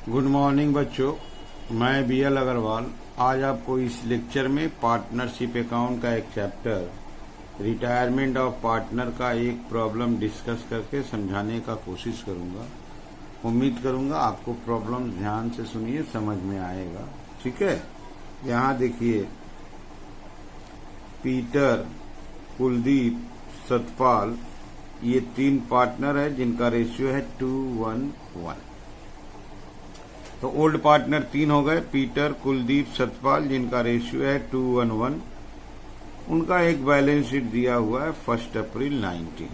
Good morning बच्चों, मैं BL Agarwal आज आपको इस लेक्चर में पार्टनरशिप अकाउंट का एक चैप्टर रिटायरमेंट ऑफ पार्टनर का एक प्रॉब्लम डिस्कस करके समझाने का कोशिश करूंगा। उम्मीद करूंगा आपको प्रॉब्लम ध्यान से सुनिए, समझ में आएगा। ठीक है, यहाँ देखिए, पीटर, कुलदीप, सतपाल, ये 3 पार्टनर है जिनका रेशियो है 2:1:1। तो ओल्ड पार्टनर 3 हो गए, पीटर, कुलदीप, सतपाल, जिनका रेशियो है 2:1:1। उनका एक बैलेंस शीट दिया हुआ है 1 अप्रैल 19।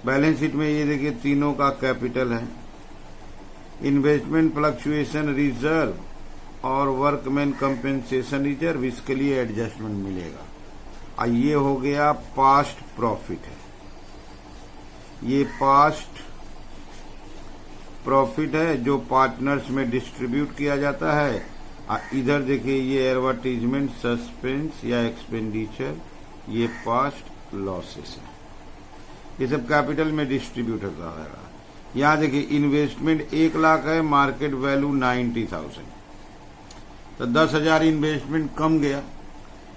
बैलेंस शीट में ये देखिए तीनों का कैपिटल है। इन्वेस्टमेंट फ्लक्चुएशन रिजर्व और वर्कमैन कंपेंसेशन रिजर्व, इसके लिए एडजस्टमेंट मिलेगा। ये हो गया पास्ट प्रॉफिट है, ये पास्ट प्रॉफिट है जो पार्टनर्स में डिस्ट्रीब्यूट किया जाता है। इधर देखिए ये एडवर्टीजमेंट, सस्पेंस या एक्सपेंडिचर, ये पास्ट लॉसेस है। ये सब कैपिटल में डिस्ट्रीब्यूट होता है। यहाँ देखिए इन्वेस्टमेंट 1 लाख है, मार्केट वैल्यू 90,000, तो 10,000 इन्वेस्टमेंट कम गया।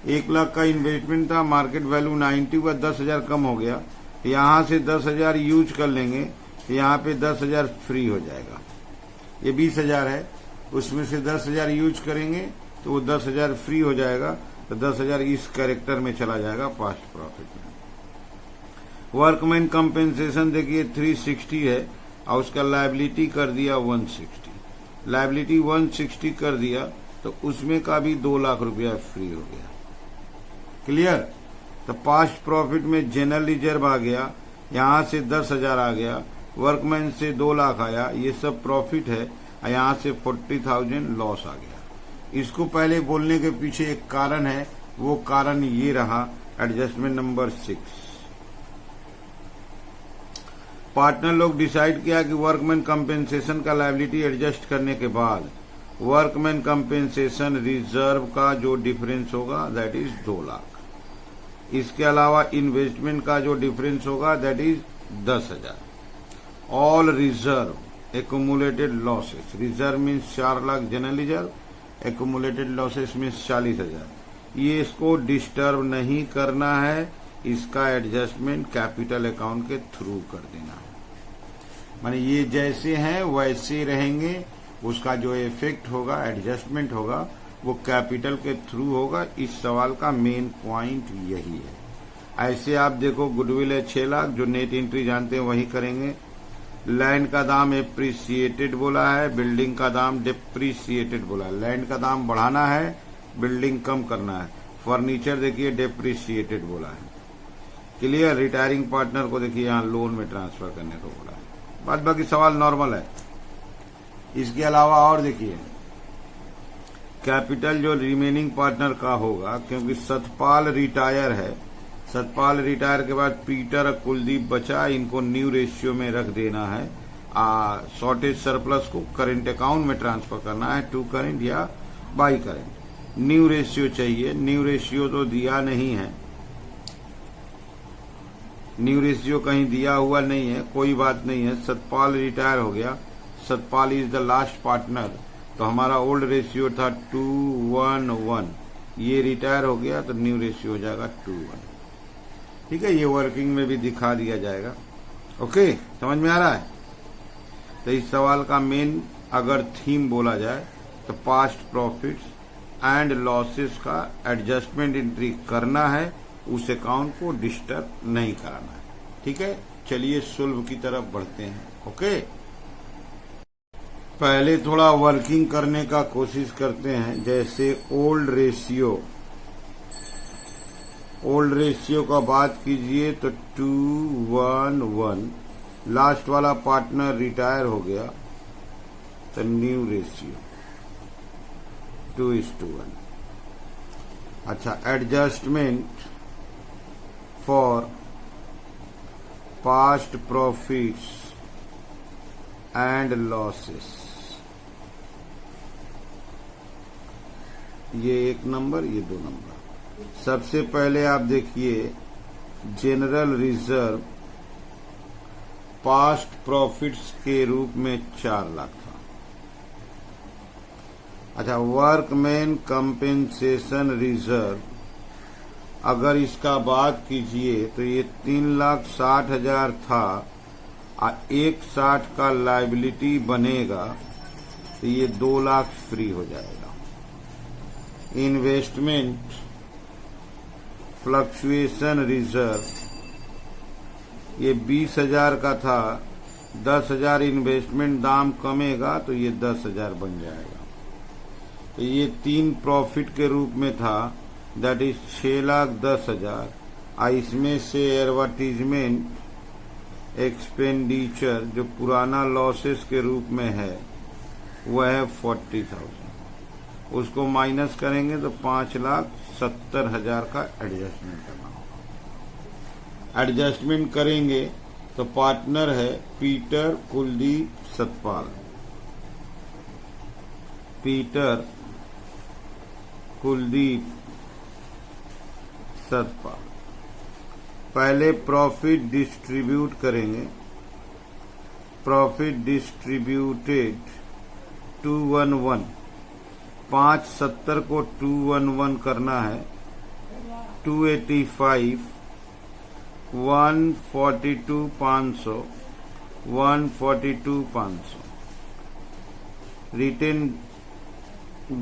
1 लाख का इन्वेस्टमेंट था, मार्केट वैल्यू 90 हुआ, 10,000 कम हो गया। यहाँ से 10,000 यूज कर लेंगे, यहाँ पे 10,000 फ्री हो जाएगा। ये 20,000 है, उसमें से 10,000 यूज करेंगे तो वो 10,000 फ्री हो जाएगा, तो 10,000 इस कैरेक्टर में चला जाएगा पास्ट प्रॉफिट में। वर्कमैन कंपेंसेशन देखिए 360 है और उसका लायबिलिटी कर दिया 160। लायबिलिटी 160 कर दिया तो उसमें का भी 2 लाख रुपया फ्री हो गया। क्लियर? तो पास्ट प्रॉफिट में जनरल रिजर्व आ गया, यहाँ से 10,000 आ गया, वर्कमैन से 2 लाख आया, ये सब प्रॉफिट है। यहाँ से 40,000 लॉस आ गया। इसको पहले बोलने के पीछे एक कारण है, वो कारण ये रहा, एडजस्टमेंट नंबर 6। पार्टनर लोग डिसाइड किया कि वर्कमैन कंपेंसेशन का लायबिलिटी एडजस्ट करने के बाद वर्कमैन कंपेंसेशन रिजर्व का जो डिफरेंस होगा दैट इज 2 लाख। इसके अलावा इन्वेस्टमेंट का जो डिफरेंस होगा that is 10,000। All reserve accumulated losses, reserve means 4 lakh general reserve, accumulated losses means 40,000। ये इसको डिस्टर्ब नहीं करना है, इसका एडजस्टमेंट कैपिटल अकाउंट के थ्रू कर देना है। माने ये जैसे हैं वैसे रहेंगे, उसका जो इफेक्ट होगा, एडजस्टमेंट होगा, वो कैपिटल के थ्रू होगा। इस सवाल का मेन पॉइंट यही है। ऐसे आप देखो, गुडविल है 6 लाख, जो नेट एंट्री जानते हैं वही करेंगे। लैंड का दाम एप्रिसिएटेड बोला है, बिल्डिंग का दाम डेप्रिसिएटेड बोला है। लैंड का दाम बढ़ाना है, बिल्डिंग कम करना है। फर्नीचर देखिए डेप्रिसिएटेड बोला है। क्लियर? रिटायरिंग पार्टनर को देखिए यहाँ लोन में ट्रांसफर करने को बोला है। बाद बाकी सवाल नॉर्मल है। इसके अलावा और देखिए कैपिटल जो रिमेनिंग पार्टनर का होगा, क्योंकि सतपाल रिटायर है, सतपाल रिटायर के बाद पीटर और कुलदीप बचा, इनको न्यू रेशियो में रख देना है। शॉर्टेज सरप्लस को करंट अकाउंट में ट्रांसफर करना है, टू करंट या बाई करंट। न्यू रेशियो चाहिए, न्यू रेशियो तो दिया नहीं है, न्यू रेशियो कहीं दिया हुआ नहीं है, कोई बात नहीं है। सतपाल रिटायर हो गया, Satpal is the last partner, तो हमारा ओल्ड रेशियो था 2:1:1, ये रिटायर हो गया तो न्यू रेशियो हो जाएगा 2:1। ठीक है, ये वर्किंग में भी दिखा दिया जाएगा। ओके, समझ में आ रहा है? तो इस सवाल का मेन अगर थीम बोला जाए तो पास्ट प्रॉफिट्स एंड लॉसेस का एडजस्टमेंट एंट्री करना है, उस अकाउंट को डिस्टर्ब नहीं कराना है। ठीक है, चलिए सोल्व की तरफ बढ़ते हैं। ओके, पहले थोड़ा वर्किंग करने का कोशिश करते हैं। जैसे ओल्ड रेशियो का बात कीजिए तो 2:1:1, लास्ट वाला पार्टनर रिटायर हो गया तो न्यू रेशियो 2:1। अच्छा, adjustment for past profits and losses, ये 1 नंबर, ये 2 नंबर। सबसे पहले आप देखिए जनरल रिजर्व पास्ट प्रॉफिट्स के रूप में 4 लाख था। अच्छा, वर्कमैन कंपेंसेशन रिजर्व, अगर इसका बात कीजिए तो ये 3,60,000 था, 1,60 का लायबिलिटी बनेगा तो ये 2 लाख फ्री हो जाएगा। इन्वेस्टमेंट फ्लक्चुएशन रिजर्व, ये 20,000 का था, 10,000 इन्वेस्टमेंट दाम कमेगा तो ये 10,000 बन जाएगा। तो ये 3 प्रॉफिट के रूप में था, दैट इज 6,10,000। इसमें से एडवर्टीजमेंट एक्सपेंडिचर जो पुराना लॉसेस के रूप में है वह है 40,000, उसको माइनस करेंगे तो 5,70,000 का एडजस्टमेंट करना होगा। एडजस्टमेंट करेंगे तो पार्टनर है पीटर कुलदीप सतपाल। पीटर कुलदीप सतपाल। पहले प्रॉफिट डिस्ट्रीब्यूट करेंगे। प्रॉफिट डिस्ट्रीब्यूटेड 211, 570 को 211 करना है, 285, 142,500, 142,500 रिटर्न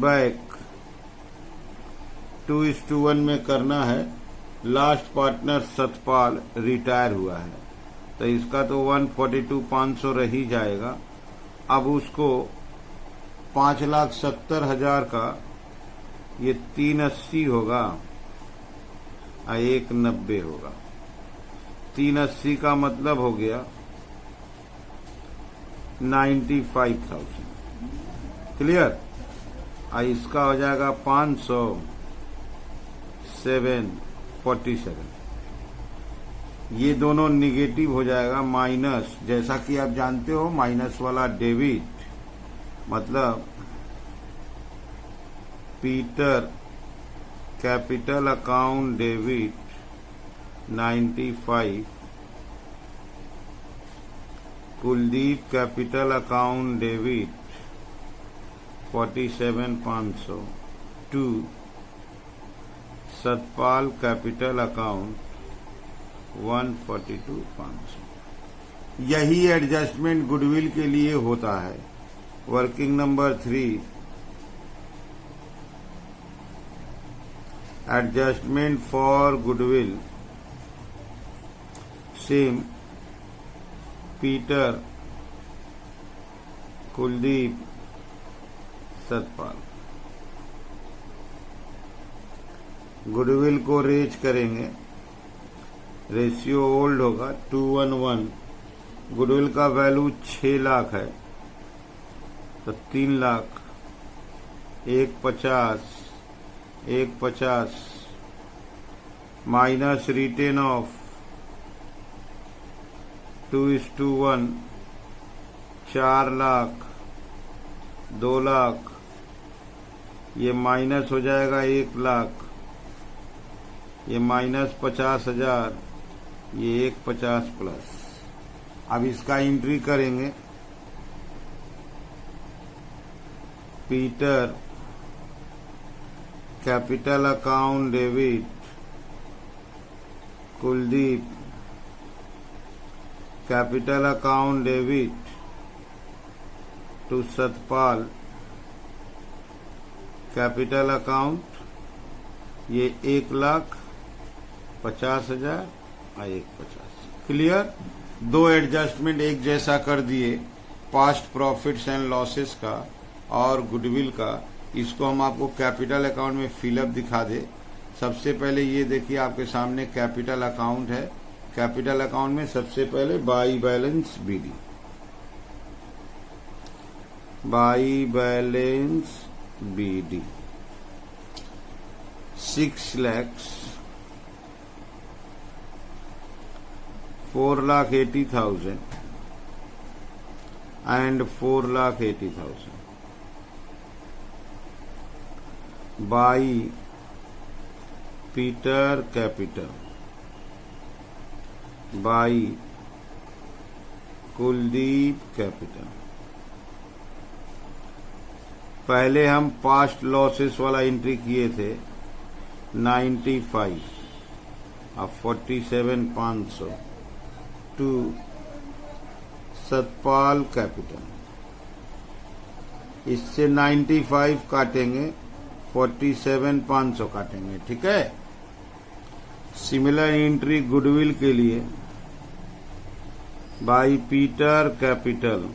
बैक 2:1 में करना है। लास्ट पार्टनर सतपाल रिटायर हुआ है तो इसका तो 142,500 रह ही जाएगा। अब उसको 5,70,000 का ये 380 होगा और 190 होगा। 380 का मतलब हो गया 95,000। क्लियर? इसका हो जाएगा 507,47। ये दोनों निगेटिव हो जाएगा, माइनस, जैसा कि आप जानते हो माइनस वाला डेबिट मतलब Peter capital account debit 95, Kuldeep capital account debit 47,500 to Satpal capital account 142,500। यही एडजस्टमेंट गुडविल के लिए होता है। Working number 3, adjustment for goodwill. Same, Peter Kuldeep Satpal. Goodwill को रेज करेंगे, रेशियो ओल्ड होगा 2:1। गुडविल का वैल्यू 6 लाख है तो 3 lakh, 150 minus written off 2:1, 4 lakh, 2 lakh, ये माइनस हो जाएगा 1 लाख, ये माइनस 50,000, ये 150 प्लस। अब इसका एंट्री करेंगे। Peter capital account debit Kuldeep capital account debit to Satpal capital account, ये 1,50,000 और 150। क्लियर? 2 एडजस्टमेंट एक जैसा कर दिए, पास्ट प्रॉफिट्स एंड लॉसेस का और गुडविल का। इसको हम आपको कैपिटल अकाउंट में फिलअप दिखा दे। सबसे पहले ये देखिए आपके सामने कैपिटल अकाउंट है। कैपिटल अकाउंट में सबसे पहले by balance BD, by balance BD 6 lakhs, 4,80,000 and 4,80,000 by Peter Capital, by Kuldeep Capital। पहले हम पास्ट लॉसेस वाला एंट्री किए थे 95 अब 47,500 टू सतपाल कैपिटल। इससे 95 काटेंगे 47,500 काटेंगे, ठीक है। सिमिलर एंट्री गुडविल के लिए by Peter capital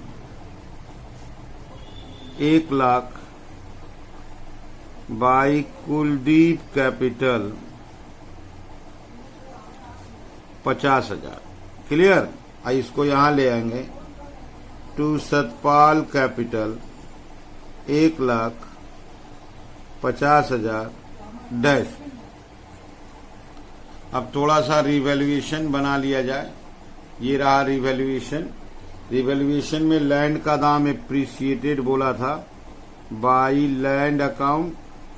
1,00,000 by Kuldeep capital 50,000। Clear. इसको यहां ले आएंगे टू सतपाल कैपिटल 1,50,000 डैश। अब थोड़ा सा रिवैल्यूएशन बना लिया जाए। ये रहा रिवैल्यूएशन। रिवैल्यूएशन में लैंड का दाम एप्रिसिएटेड बोला था, बाई लैंड अकाउंट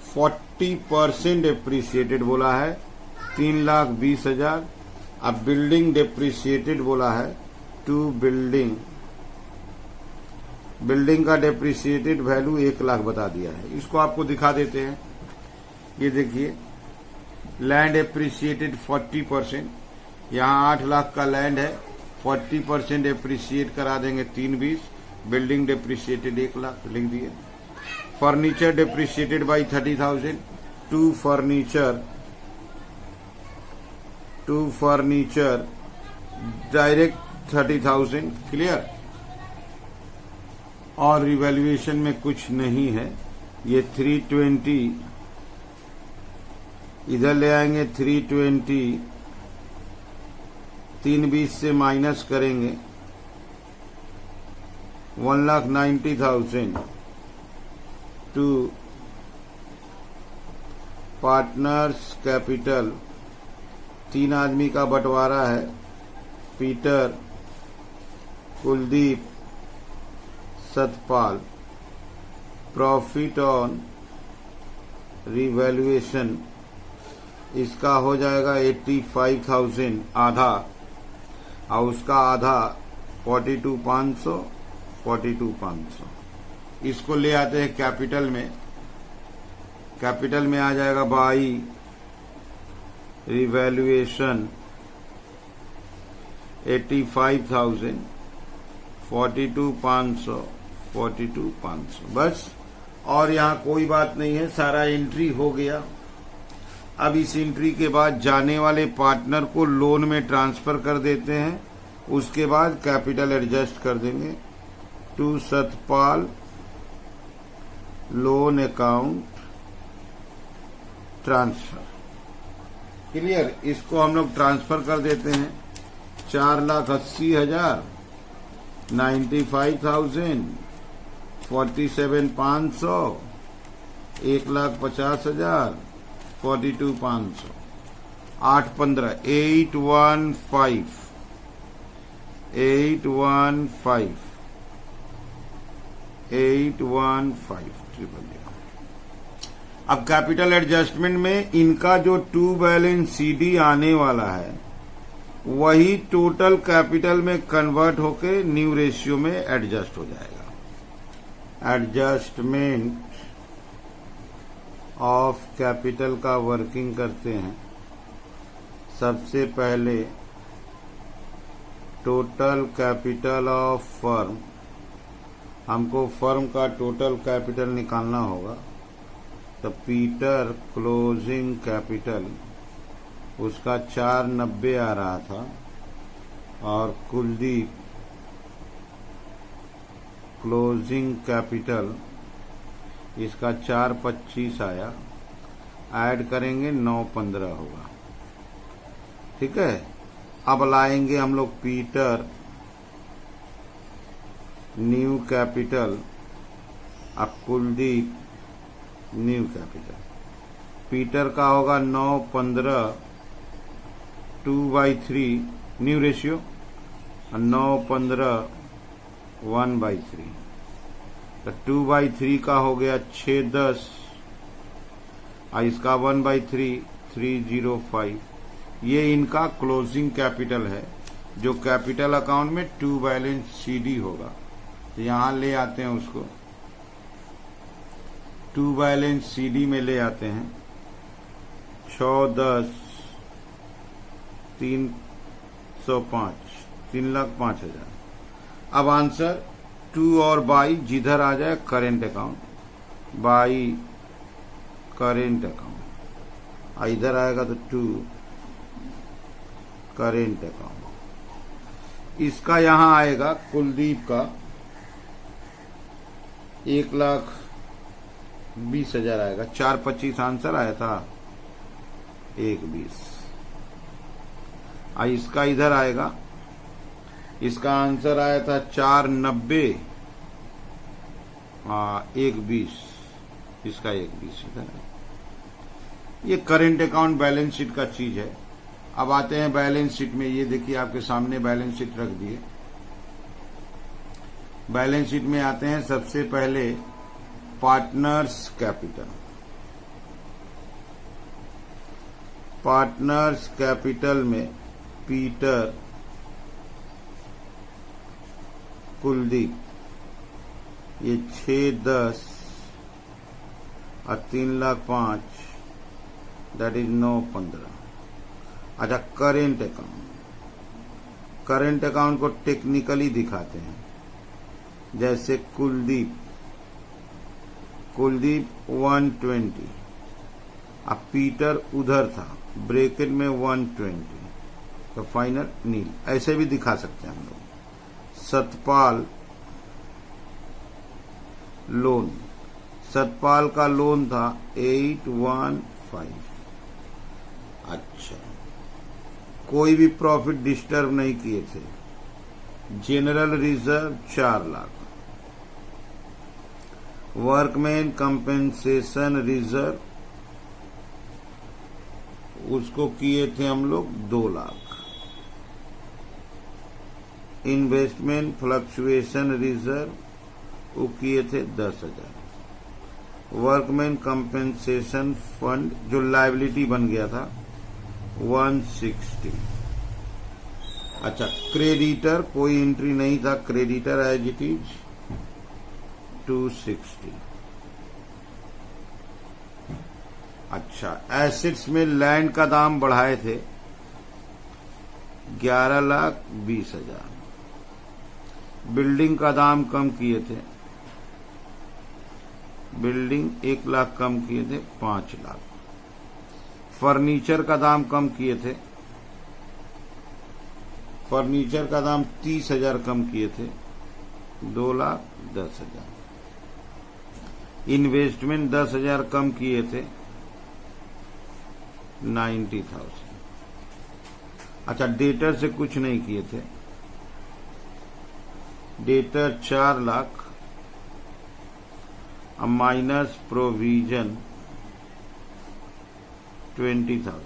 40% एप्रिसिएटेड बोला है 3,20,000। अब बिल्डिंग डेप्रिसिएटेड बोला है टू बिल्डिंग का डेप्रिसिएटेड वैल्यू 1,00,000 बता दिया है। इसको आपको दिखा देते हैं। ये देखिए लैंड एप्रिसिएटेड 40%, यहाँ 8,00,000 का लैंड है, 40% एप्रिसिएट करा देंगे 3,20। बिल्डिंग डेप्रिसिएटेड 1,00,000 लिख दिए। Furniture depreciated by 30,000 to furniture direct 30,000। Clear. और रिवैल्यूएशन में कुछ नहीं है। ये 320 इधर ले आएंगे, 320 3,20 से माइनस करेंगे 1,90,000 टू पार्टनर्स कैपिटल। 3 आदमी का बंटवारा है, Peter, Kuldeep, Satpal. Profit on revaluation इसका हो जाएगा 85,000 आधा, और उसका आधा 42,500। इसको ले आते हैं कैपिटल में। कैपिटल में आ जाएगा बाई रिवैल्यूएशन 85,000 42,500 बस। और यहाँ कोई बात नहीं है, सारा एंट्री हो गया। अब इस एंट्री के बाद जाने वाले पार्टनर को लोन में ट्रांसफर कर देते हैं। उसके बाद कैपिटल एडजस्ट कर देंगे to Satpal loan account transfer. Clear. इसको हम लोग ट्रांसफर कर देते हैं 4,80,000 95,000 47,500 1,50,000 42,500 8,15 815 अब कैपिटल एडजस्टमेंट में इनका जो टू बैलेंस सीडी आने वाला है वही टोटल कैपिटल में कन्वर्ट होके न्यू रेशियो में एडजस्ट हो जाएगा। एडजस्टमेंट ऑफ कैपिटल का वर्किंग करते हैं। सबसे पहले टोटल कैपिटल ऑफ फर्म, हमको फर्म का टोटल कैपिटल निकालना होगा। तो पीटर क्लोजिंग कैपिटल उसका 490 आ रहा था, और कुलदीप क्लोजिंग कैपिटल इसका 425 आया। ऐड करेंगे 915 होगा। ठीक है। अब लाएंगे हम लोग पीटर न्यू कैपिटल, अब कुलदीप न्यू कैपिटल। पीटर का होगा 915 2/3 न्यू रेशियो, 915 1/3। तो 2/3 का हो गया 610, और इसका 1/3 305। ये इनका क्लोजिंग कैपिटल है जो कैपिटल अकाउंट में टू बैलेंस सीडी होगा। तो यहां ले आते हैं उसको। टू बैलेंस सीडी में ले आते हैं 6, 10, 305, 3,05,000। अब आंसर टू और बाई जिधर आ जाए current account, by current account, इधर आएगा तो टू करेंट अकाउंट। इसका यहां आएगा कुलदीप का 1,20,000 आएगा। 4,25 आंसर आया था, 1,20। इसका इधर आएगा, इसका आंसर आया था 4,90, 1,20, इसका 1,20 इधर है। ये करेंट अकाउंट बैलेंस शीट का चीज है। अब आते हैं बैलेंस शीट में। ये देखिए आपके सामने बैलेंस शीट रख दिए। बैलेंस शीट में आते हैं सबसे पहले पार्टनर्स कैपिटल। पार्टनर्स कैपिटल में पीटर, कुलदीप, ये 6, 10 और 3,05,000, दैट इज 9,15। अच्छा, करेंट अकाउंट। करेंट अकाउंट को टेक्निकली दिखाते हैं। जैसे कुलदीप 120, अब पीटर उधर था ब्रैकेट में 120, तो फाइनल नील। ऐसे भी दिखा सकते हैं हम लोग। सतपाल लोन, सतपाल का लोन था 815। अच्छा, कोई भी प्रॉफिट डिस्टर्ब नहीं किए थे। General reserve 4 lakh. Workman compensation reserve उसको किए थे हम लोग 2 लाख। इन्वेस्टमेंट फ्लक्चुएशन रिजर्व वो किए थे 10,000। वर्कमैन कंपेंसेशन फंड जो लायबिलिटी बन गया था 160। अच्छा, क्रेडिटर कोई एंट्री नहीं था, क्रेडिटर एज इट इज 260। अच्छा, एसेट्स में लैंड का दाम बढ़ाए थे 11,20,000। बिल्डिंग का दाम कम किए थे, बिल्डिंग 1 लाख कम किए थे 5 लाख। फर्नीचर का दाम कम किए थे, फर्नीचर का दाम 30,000 कम किए थे 2,10,000। इन्वेस्टमेंट 10,000 कम किए थे 90,000। अच्छा, डेटर से कुछ नहीं किए थे। डेटर 4 लाख, अब माइनस प्रोविजन 20,000,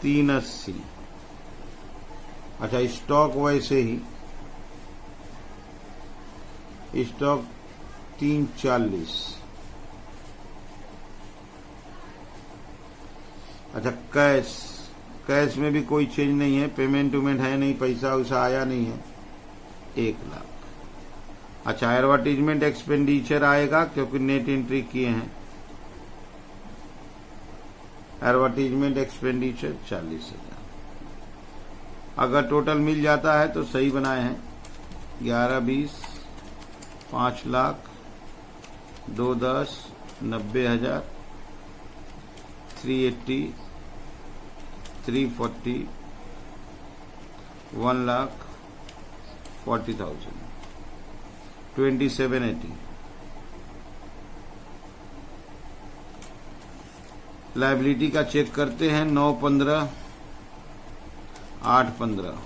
380। अच्छा, स्टॉक वैसे ही, स्टॉक 340। अच्छा, कैश, कैश में भी कोई चेंज नहीं है, पेमेंट वेमेंट है नहीं, पैसा वैसा आया नहीं है 1 लाख। अच्छा, एडवर्टीजमेंट एक्सपेंडिचर आएगा क्योंकि नेट एंट्री किए हैं। Advertisement expenditure 40,000। अगर टोटल मिल जाता है तो सही बनाए हैं। 11, 20, 5 लाख, 2, 10, 90,000, 380, 340, 1,40,000, 2780। लायबिलिटी का चेक करते हैं। 9,15, 8,15,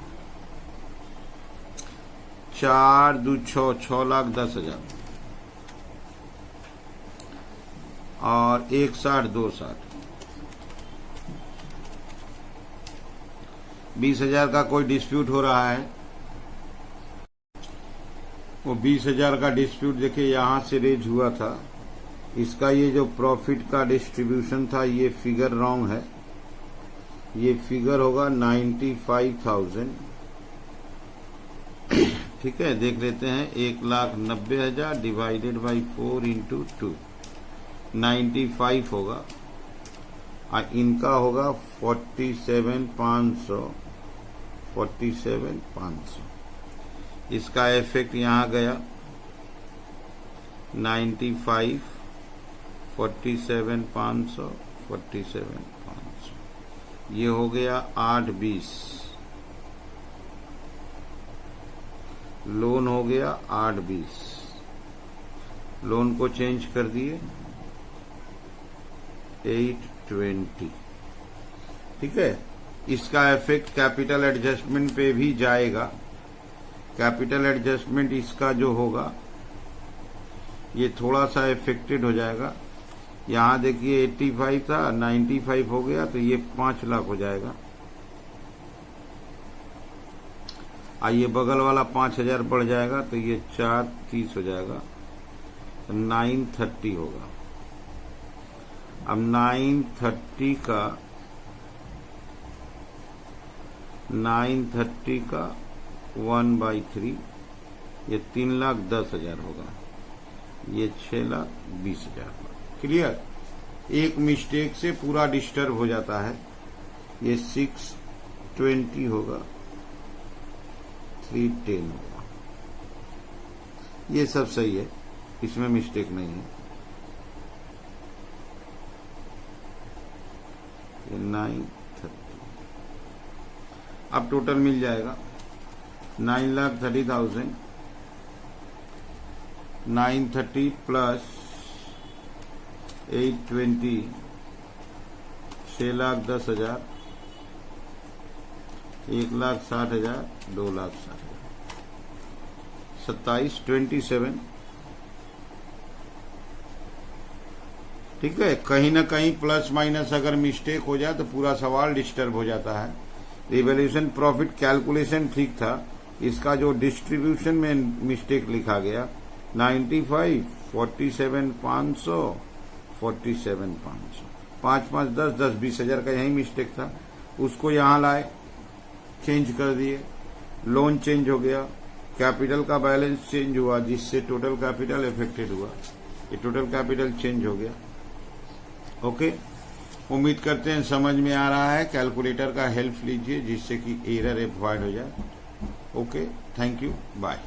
4, 2, 6, 6,10,000 और 1,60, 2,60। 20,000 का कोई डिस्प्यूट हो रहा है। वो 20,000 का डिस्प्यूट देखिए यहां से रेज हुआ था। इसका ये जो प्रॉफिट का डिस्ट्रीब्यूशन था ये फिगर रॉन्ग है। ये फिगर होगा 95,000, ठीक है, देख लेते हैं। 1,90,000 डिवाइडेड बाई 4 इंटू 2 95 होगा। इनका होगा 47,500। 47,500 इसका इफेक्ट यहाँ गया 95 47,500 47,500 ये हो गया 8,20 लोन हो गया 8,20 लोन को चेंज कर दिए 820। ठीक है, इसका इफेक्ट कैपिटल एडजस्टमेंट पे भी जाएगा। कैपिटल एडजस्टमेंट इसका जो होगा ये थोड़ा सा इफेक्टेड हो जाएगा। यहां देखिए 85 था 95 हो गया तो ये 5 लाख हो जाएगा। आइए बगल वाला 5,000 बढ़ जाएगा तो ये 430 हो जाएगा तो 930 होगा। अब 930 का 1/3 ये 3,10,000 होगा। ये 6,20,000 होगा। क्लियर? एक मिस्टेक से पूरा डिस्टर्ब हो जाता है। ये 620 होगा 310 होगा। ये सब सही है, इसमें मिस्टेक नहीं है। ये 930 अब टोटल मिल जाएगा 9,30,000 930 प्लस 820 6,10,000 1,60,000 2,60,000 27 ठीक है। कहीं ना कहीं प्लस माइनस अगर मिस्टेक हो जाए तो पूरा सवाल डिस्टर्ब हो जाता है। रिवैल्यूएशन प्रॉफिट कैलकुलेशन ठीक था, इसका जो डिस्ट्रीब्यूशन में मिस्टेक लिखा गया 95 47,500 47,500 5 5 10 10 20,000 का यही मिस्टेक था। उसको यहाँ लाए, चेंज कर दिए, लोन चेंज हो गया, कैपिटल का बैलेंस चेंज हुआ जिससे टोटल कैपिटल इफेक्टेड हुआ। ये टोटल कैपिटल चेंज हो गया। ओके, उम्मीद करते हैं समझ में आ रहा है। कैलकुलेटर का हेल्प लीजिए जिससे कि एरर अवॉइड हो जाए। Okay, thank you, bye.